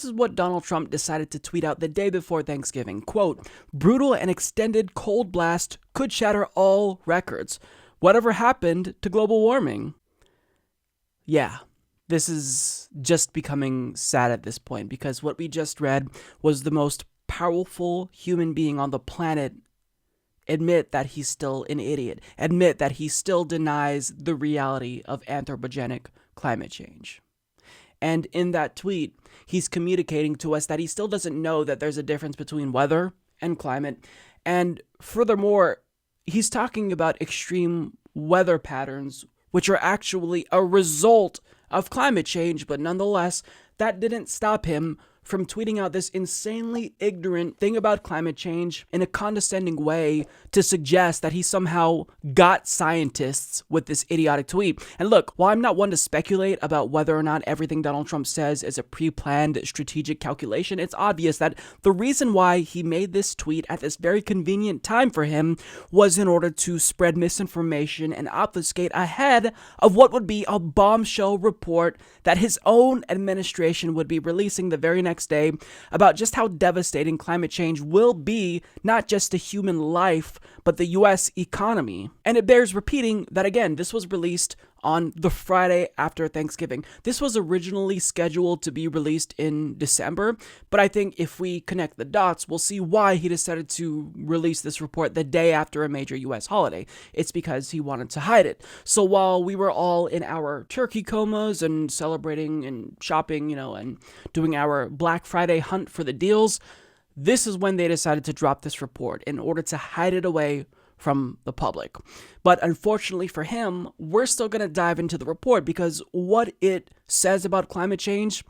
this is what Donald Trump decided to tweet out the day before Thanksgiving. Quote, "Brutal and extended cold blast could shatter all records. Whatever happened to global warming?" Yeah, this is just becoming sad at this point, because what we just read was the most powerful human being on the planet admit that he's still an idiot, admit that he still denies the reality of anthropogenic climate change. And in that tweet, he's communicating to us that he still doesn't know that there's a difference between weather and climate. And furthermore, he's talking about extreme weather patterns, which are actually a result of climate change. But nonetheless, that didn't stop him from tweeting out this insanely ignorant thing about climate change in a condescending way to suggest that he somehow got scientists with this idiotic tweet. And look, while I'm not one to speculate about whether or not everything Donald Trump says is a pre-planned strategic calculation, it's obvious that the reason why he made this tweet at this very convenient time for him was in order to spread misinformation and obfuscate ahead of what would be a bombshell report that his own administration would be releasing the very next day about just how devastating climate change will be, not just to human life, but the US economy. And it bears repeating that, again, this was released on the Friday after Thanksgiving. This was originally scheduled to be released in December, but I think if we connect the dots, we'll see why he decided to release this report the day after a major US holiday. It's because he wanted to hide it. So while we were all in our turkey comas and celebrating and shopping, and doing our Black Friday hunt for the deals, this is when they decided to drop this report in order to hide it away from the public. But unfortunately for him, we're still going to dive into the report, because what it says about climate change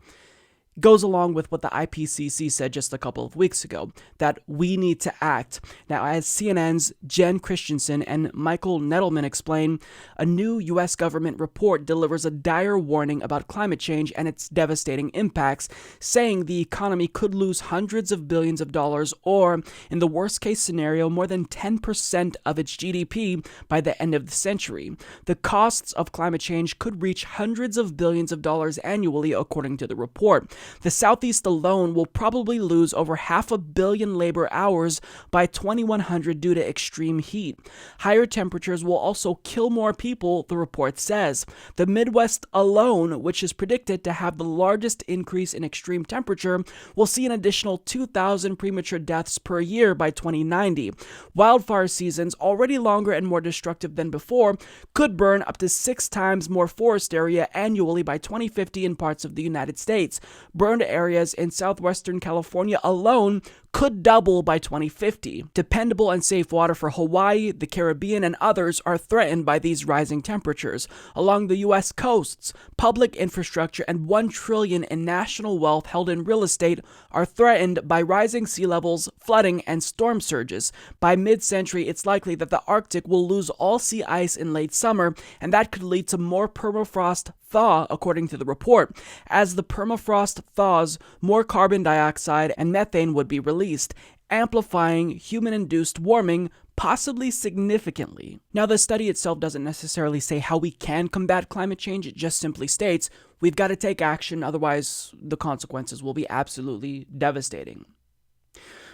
goes along with what the IPCC said just a couple of weeks ago, that we need to act. Now, as CNN's Jen Christensen and Michael Nettleman explain, a new U.S. government report delivers a dire warning about climate change and its devastating impacts, saying the economy could lose hundreds of billions of dollars, or, in the worst-case scenario, more than 10% of its GDP by the end of the century. The costs of climate change could reach hundreds of billions of dollars annually, according to the report. The Southeast alone will probably lose over 500 million labor hours by 2100 due to extreme heat. Higher temperatures will also kill more people, the report says. The Midwest alone, which is predicted to have the largest increase in extreme temperature, will see an additional 2,000 premature deaths per year by 2090. Wildfire seasons, already longer and more destructive than before, could burn up to 6 times more forest area annually by 2050 in parts of the United States. Burned areas in southwestern California alone could double by 2050. Dependable and safe water for Hawaii, the Caribbean, and others are threatened by these rising temperatures. Along the U.S. coasts, public infrastructure and $1 trillion in national wealth held in real estate are threatened by rising sea levels, flooding, and storm surges. By mid-century, it's likely that the Arctic will lose all sea ice in late summer, and that could lead to more permafrost thaw, according to the report. As the permafrost thaws, more carbon dioxide and methane would be released, amplifying human-induced warming, possibly significantly. Now, the study itself doesn't necessarily say how we can combat climate change. It just simply states we've got to take action, otherwise the consequences will be absolutely devastating.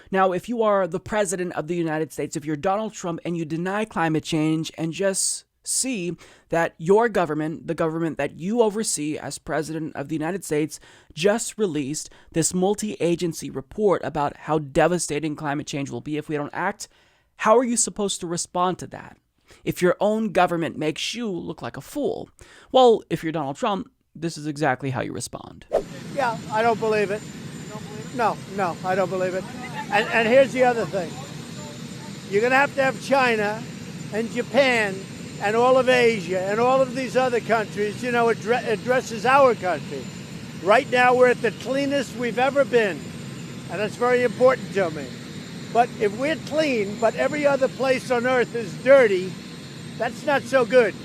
Now, if you are the president of the United States, if you're Donald Trump and you deny climate change and just see that your government, the government that you oversee as president of the United States, just released this multi-agency report about how devastating climate change will be if we don't act, how are you supposed to respond to that? If your own government makes you look like a fool? Well, if you're Donald Trump, this is exactly how you respond. Yeah, I don't believe it. No, I don't believe it. And here's the other thing. You're going to have China and Japan and all of Asia and all of these other countries, addresses our country. Right now, we're at the cleanest we've ever been, and that's very important to me. But if we're clean, but every other place on earth is dirty, that's not so good.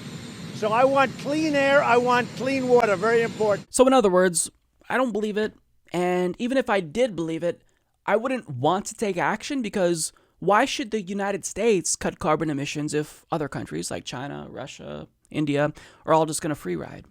So I want clean air, I want clean water, very important. So in other words, I don't believe it, and even if I did believe it, I wouldn't want to take action, because why should the United States cut carbon emissions if other countries like China, Russia, India are all just going to free ride?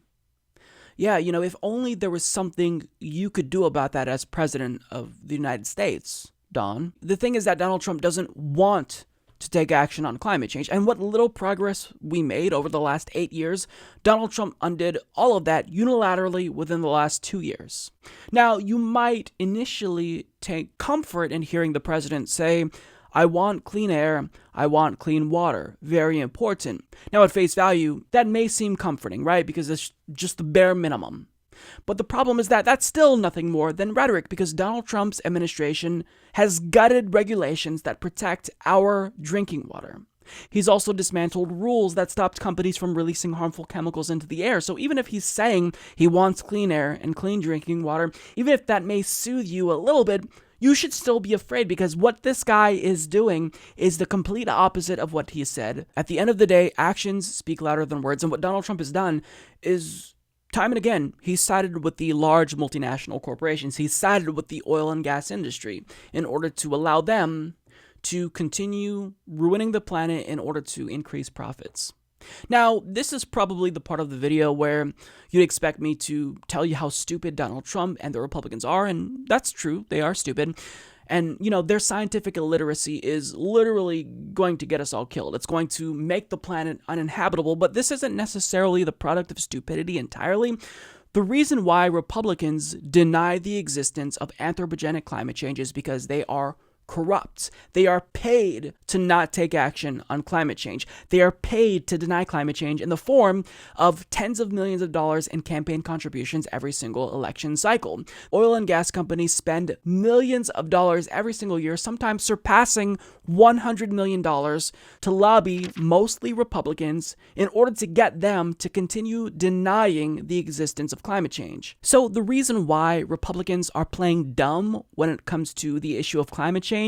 Yeah, if only there was something you could do about that as president of the United States, Don. The thing is that Donald Trump doesn't want to take action on climate change. And what little progress we made over the last 8 years, Donald Trump undid all of that unilaterally within the last 2 years. Now, you might initially take comfort in hearing the president say, I want clean air, I want clean water. Very important. Now, at face value, that may seem comforting, right? Because it's just the bare minimum. But the problem is that that's still nothing more than rhetoric, because Donald Trump's administration has gutted regulations that protect our drinking water. He's also dismantled rules that stopped companies from releasing harmful chemicals into the air. So even if he's saying he wants clean air and clean drinking water, even if that may soothe you a little bit, you should still be afraid, because what this guy is doing is the complete opposite of what he said. At the end of the day, actions speak louder than words. And what Donald Trump has done is, time and again, he's sided with the large multinational corporations. He's sided with the oil and gas industry in order to allow them to continue ruining the planet in order to increase profits. Now, this is probably the part of the video where you'd expect me to tell you how stupid Donald Trump and the Republicans are, and that's true, they are stupid. And, their scientific illiteracy is literally going to get us all killed. It's going to make the planet uninhabitable, but this isn't necessarily the product of stupidity entirely. The reason why Republicans deny the existence of anthropogenic climate change is because they are corrupt. They are paid to not take action on climate change. They are paid to deny climate change in the form of tens of millions of dollars in campaign contributions every single election cycle. Oil and gas companies spend millions of dollars every single year, sometimes surpassing $100 million, to lobby mostly Republicans in order to get them to continue denying the existence of climate change. So the reason why Republicans are playing dumb when it comes to the issue of climate change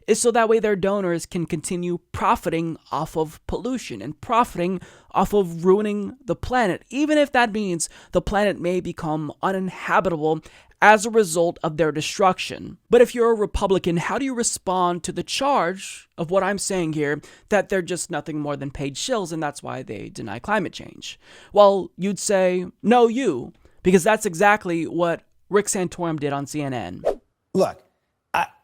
is so that way their donors can continue profiting off of pollution and profiting off of ruining the planet, even if that means the planet may become uninhabitable as a result of their destruction. But if you're a Republican, how do you respond to the charge of what I'm saying here, that they're just nothing more than paid shills and that's why they deny climate change? Well, you'd say, no, you, because that's exactly what Rick Santorum did on CNN. Look,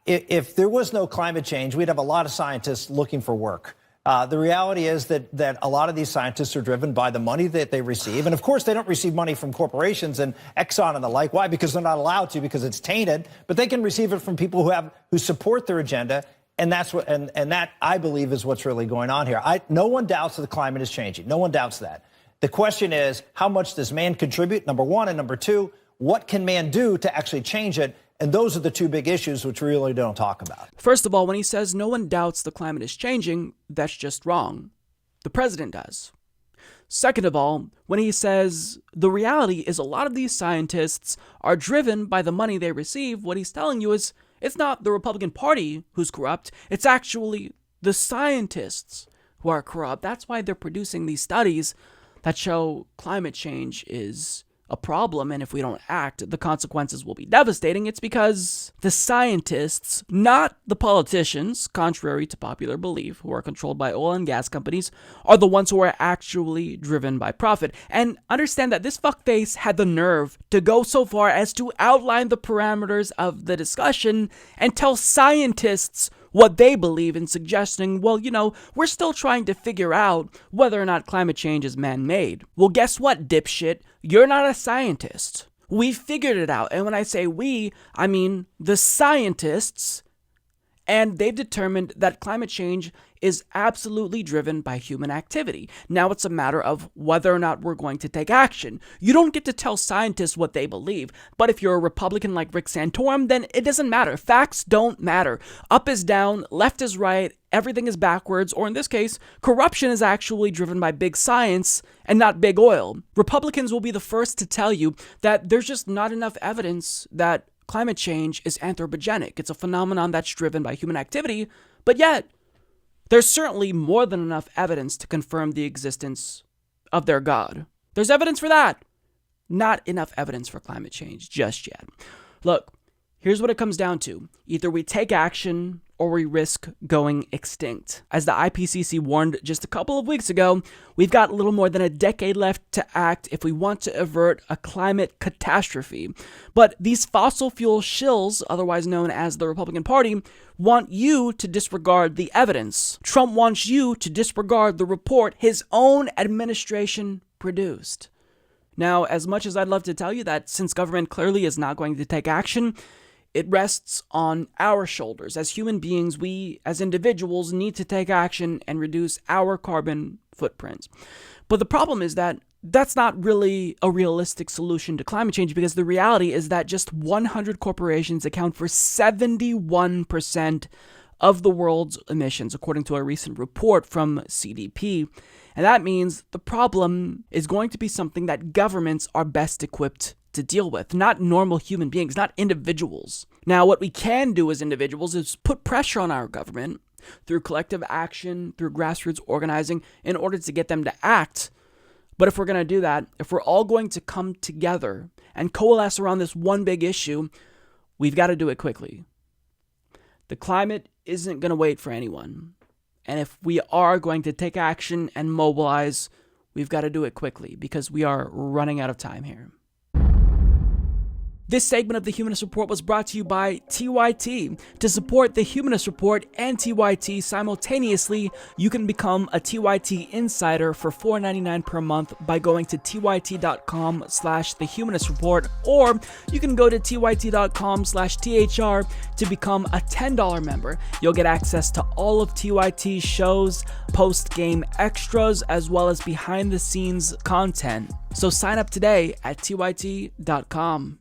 if there was no climate change, we'd have a lot of scientists looking for work. The reality is that a lot of these scientists are driven by the money that they receive. And of course, they don't receive money from corporations and Exxon and the like. Why? Because they're not allowed to, because it's tainted. But they can receive it from people who support their agenda. And that's what, and that, I believe, is what's really going on here. No one doubts that the climate is changing. No one doubts that. The question is, how much does man contribute? Number one. And number two, what can man do to actually change it? And those are the two big issues which we really don't talk about. First of all, when he says no one doubts the climate is changing, that's just wrong. The president does. Second of all, when he says the reality is a lot of these scientists are driven by the money they receive, what he's telling you is it's not the Republican Party who's corrupt, it's actually the scientists who are corrupt. That's why they're producing these studies that show climate change is a problem, and if we don't act, the consequences will be devastating. It's because the scientists, not the politicians, contrary to popular belief, who are controlled by oil and gas companies, are the ones who are actually driven by profit. And understand that this fuckface had the nerve to go so far as to outline the parameters of the discussion and tell scientists what they believe in, suggesting, well, we're still trying to figure out whether or not climate change is man-made. Well, guess what, dipshit? You're not a scientist. We figured it out. And when I say we, I mean the scientists. And they've determined that climate change is absolutely driven by human activity. Now it's a matter of whether or not we're going to take action. You don't get to tell scientists what they believe, but if you're a Republican like Rick Santorum, then it doesn't matter. Facts don't matter. Up is down, left is right, everything is backwards, or in this case, corruption is actually driven by big science and not big oil. Republicans will be the first to tell you that there's just not enough evidence that climate change is anthropogenic. It's a phenomenon that's driven by human activity, but yet there's certainly more than enough evidence to confirm the existence of their God. There's evidence for that. Not enough evidence for climate change just yet. Look, here's what it comes down to. Either we take action or we risk going extinct. As the IPCC warned just a couple of weeks ago, we've got a little more than a decade left to act if we want to avert a climate catastrophe. But these fossil fuel shills, otherwise known as the Republican Party, want you to disregard the evidence. Trump wants you to disregard the report his own administration produced. Now, as much as I'd love to tell you that since government clearly is not going to take action, it rests on our shoulders. As human beings, we as individuals need to take action and reduce our carbon footprints. But the problem is that that's not really a realistic solution to climate change, because the reality is that just 100 corporations account for 71% of the world's emissions, according to a recent report from CDP. And that means the problem is going to be something that governments are best equipped to deal with, not normal human beings, not individuals. Now, what we can do as individuals is put pressure on our government through collective action, through grassroots organizing, in order to get them to act. But if we're going to do that, if we're all going to come together and coalesce around this one big issue, we've got to do it quickly. The climate isn't going to wait for anyone. And if we are going to take action and mobilize, we've got to do it quickly because we are running out of time here. This segment of the Humanist Report was brought to you by TYT. To support the Humanist Report and TYT simultaneously, you can become a TYT insider for $4.99 per month by going to tyt.com/thehumanist report, or you can go to tyt.com/thr to become a $10 member. You'll get access to all of TYT's shows, post-game extras, as well as behind-the-scenes content. So sign up today at tyt.com.